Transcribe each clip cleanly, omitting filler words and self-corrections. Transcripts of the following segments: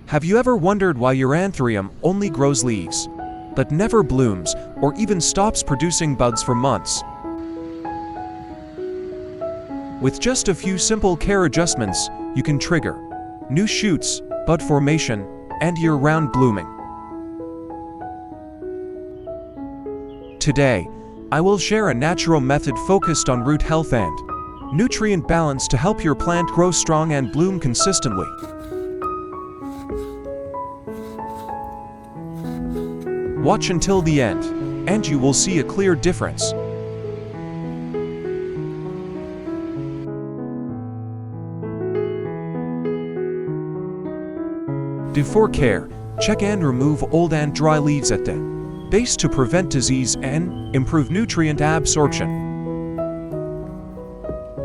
Have you ever wondered why your Anthurium only grows leaves, but never blooms or even stops producing buds for months? With just a few simple care adjustments, you can trigger new shoots, bud formation, and year-round blooming. Today, I will share a natural method focused on root health and nutrient balance to help your plant grow strong and bloom consistently. Watch until the end, and you will see a clear difference. Before care, check and remove old and dry leaves at the base to prevent disease and improve nutrient absorption.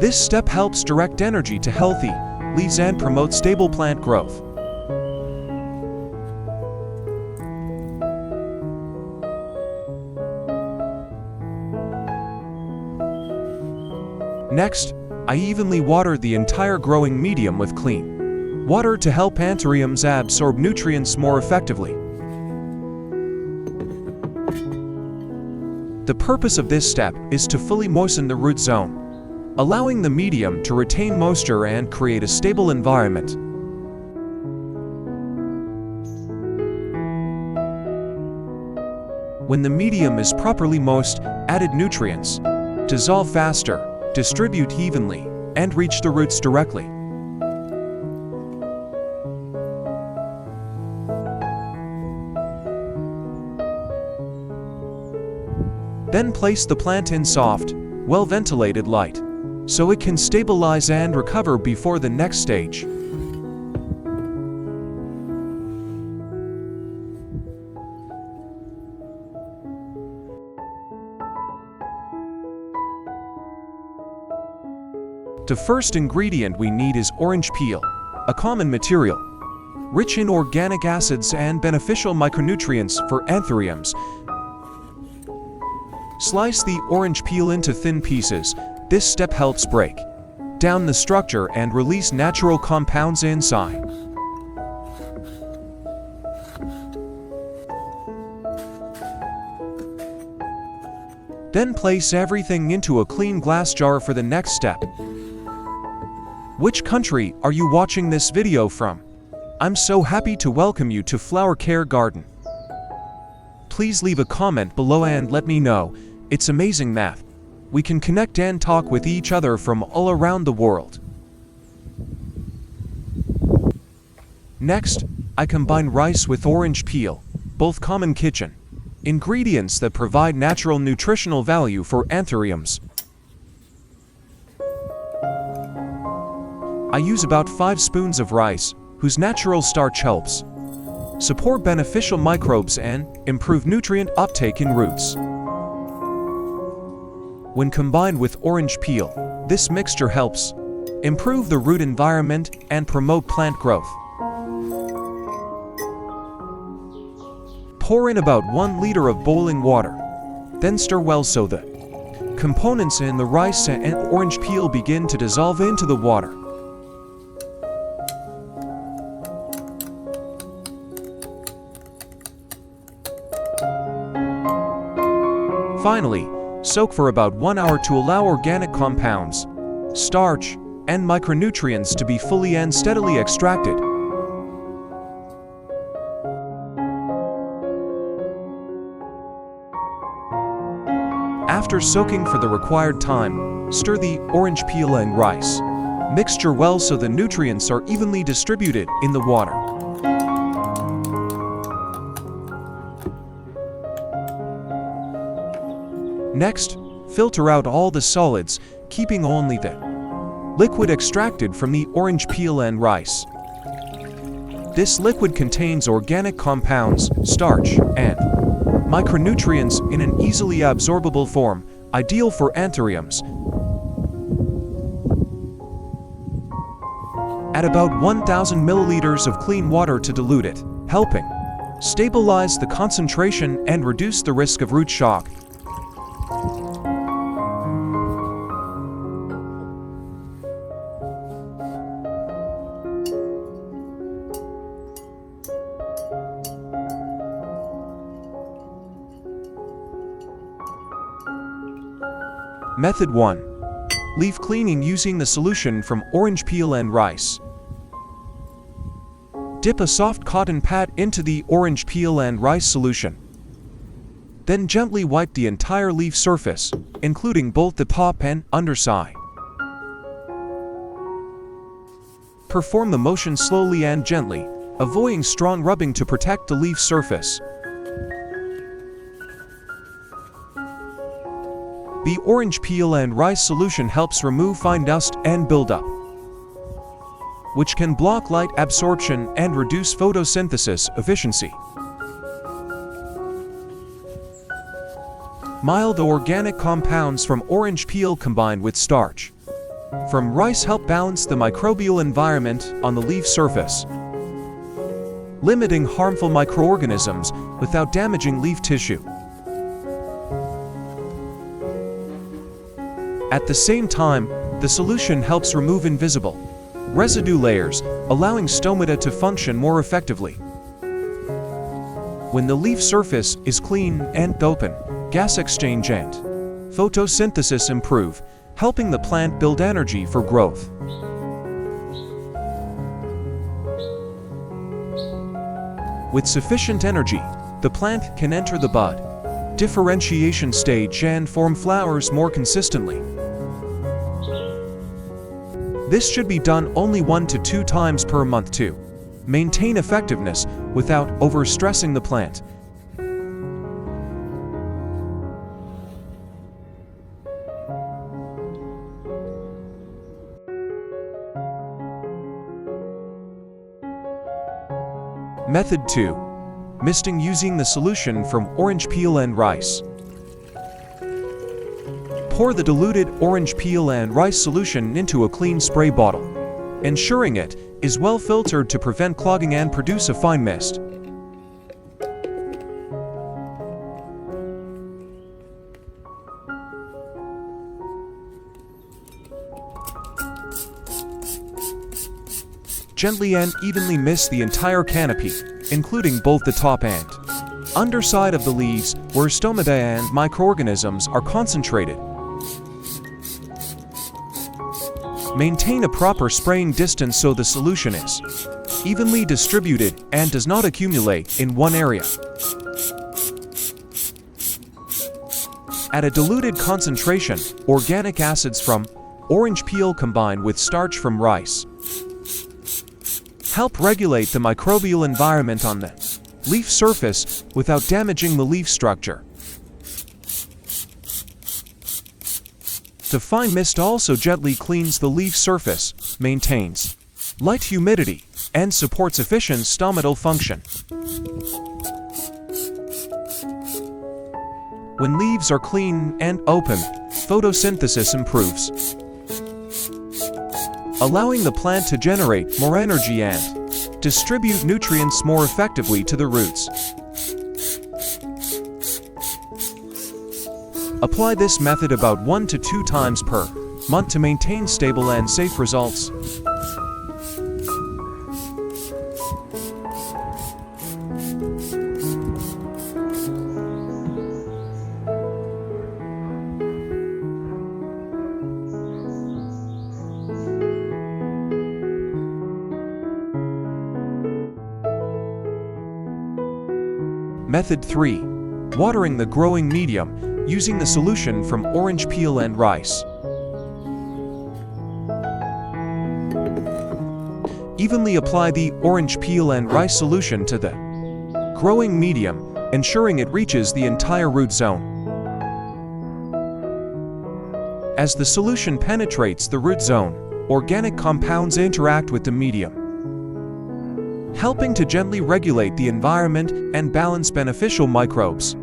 This step helps direct energy to healthy leaves and promote stable plant growth. Next, I evenly water the entire growing medium with clean water to help Anthuriums absorb nutrients more effectively. The purpose of this step is to fully moisten the root zone, allowing the medium to retain moisture and create a stable environment. When the medium is properly moist, added nutrients dissolve faster, distribute evenly, and reach the roots directly. Then place the plant in soft, well-ventilated light, so it can stabilize and recover before the next stage. The first ingredient we need is orange peel, a common material, rich in organic acids and beneficial micronutrients for Anthuriums. Slice the orange peel into thin pieces. This step helps break down the structure and release natural compounds inside. Then place everything into a clean glass jar for the next step. Which country are you watching this video from? I'm so happy to welcome you to Flower Care Garden. Please leave a comment below and let me know. It's amazing math. We can connect and talk with each other from all around the world. Next, I combine rice with orange peel, both common kitchen ingredients that provide natural nutritional value for Anthuriums. I use about 5 spoons of rice, whose natural starch helps support beneficial microbes and improve nutrient uptake in roots. When combined with orange peel, this mixture helps improve the root environment and promote plant growth. Pour in about 1 liter of boiling water, then stir well so the components in the rice and orange peel begin to dissolve into the water. Finally, soak for about 1 hour to allow organic compounds, starch, and micronutrients to be fully and steadily extracted. After soaking for the required time, stir the orange peel and rice mixture well so the nutrients are evenly distributed in the water. Next, filter out all the solids, keeping only the liquid extracted from the orange peel and rice. This liquid contains organic compounds, starch, and micronutrients in an easily absorbable form, ideal for Anthuriums. Add about 1,000 milliliters of clean water to dilute it, helping stabilize the concentration and reduce the risk of root shock. Method 1. Leaf cleaning using the solution from orange peel and rice. Dip a soft cotton pad into the orange peel and rice solution. Then gently wipe the entire leaf surface, including both the top and underside. Perform the motion slowly and gently, avoiding strong rubbing to protect the leaf surface. The orange peel and rice solution helps remove fine dust and buildup, which can block light absorption and reduce photosynthesis efficiency. Mild organic compounds from orange peel combined with starch from rice help balance the microbial environment on the leaf surface, limiting harmful microorganisms without damaging leaf tissue. At the same time, the solution helps remove invisible residue layers, allowing stomata to function more effectively. When the leaf surface is clean and open, gas exchange and photosynthesis improve, helping the plant build energy for growth. With sufficient energy, the plant can enter the bud differentiation stage and form flowers more consistently. This should be done only 1 to 2 times per month to maintain effectiveness without overstressing the plant. Method 2. Misting using the solution from orange peel and rice. Pour the diluted orange peel and rice solution into a clean spray bottle, ensuring it is well filtered to prevent clogging and produce a fine mist. Gently and evenly mist the entire canopy, including both the top and underside of the leaves, where stomata and microorganisms are concentrated. Maintain a proper spraying distance so the solution is evenly distributed and does not accumulate in one area. At a diluted concentration, organic acids from orange peel combined with starch from rice help regulate the microbial environment on the leaf surface without damaging the leaf structure. The fine mist also gently cleans the leaf surface, maintains light humidity, and supports efficient stomatal function. When leaves are clean and open, photosynthesis improves, allowing the plant to generate more energy and distribute nutrients more effectively to the roots. Apply this method about 1 to 2 times per month to maintain stable and safe results. Method 3. Watering the growing medium using the solution from orange peel and rice. Evenly apply the orange peel and rice solution to the growing medium, ensuring it reaches the entire root zone. As the solution penetrates the root zone, organic compounds interact with the medium, helping to gently regulate the environment and balance beneficial microbes.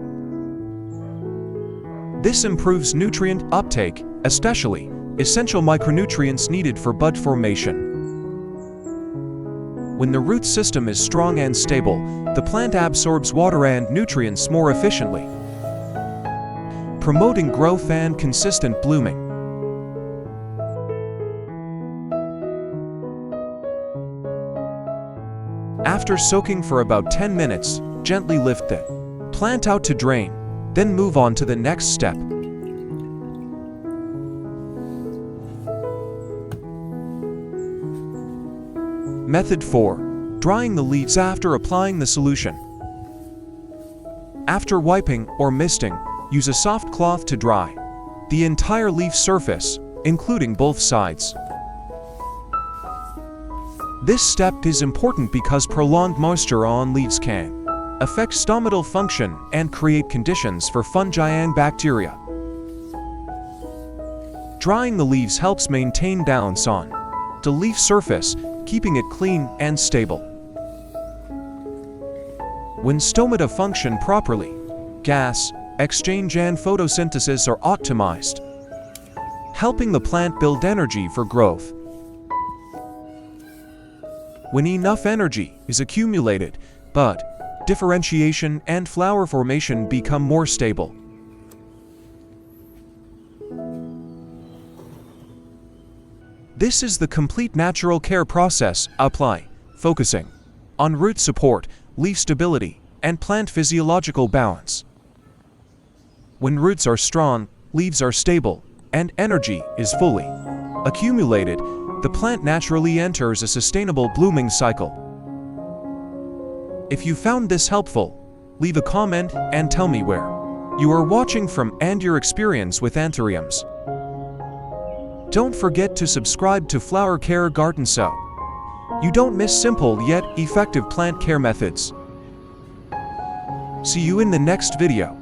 This improves nutrient uptake, especially essential micronutrients needed for bud formation. When the root system is strong and stable, the plant absorbs water and nutrients more efficiently, promoting growth and consistent blooming. After soaking for about 10 minutes, gently lift the plant out to drain, then move on to the next step. Method 4. Drying the leaves after applying the solution. After wiping or misting, use a soft cloth to dry the entire leaf surface, including both sides. This step is important because prolonged moisture on leaves can affect stomatal function and create conditions for fungi and bacteria. Drying the leaves helps maintain balance on the leaf surface, keeping it clean and stable. When stomata function properly, gas exchange and photosynthesis are optimized, helping the plant build energy for growth. When enough energy is accumulated, bud, differentiation and flower formation become more stable. This is the complete natural care process. Apply, focusing on root support, leaf stability, and plant physiological balance. When roots are strong, leaves are stable, and energy is fully accumulated, the plant naturally enters a sustainable blooming cycle. If you found this helpful, leave a comment and tell me where you are watching from and your experience with anthuriums. Don't forget to subscribe to Flower Care Garden so you don't miss simple yet effective plant care methods. See you in the next video.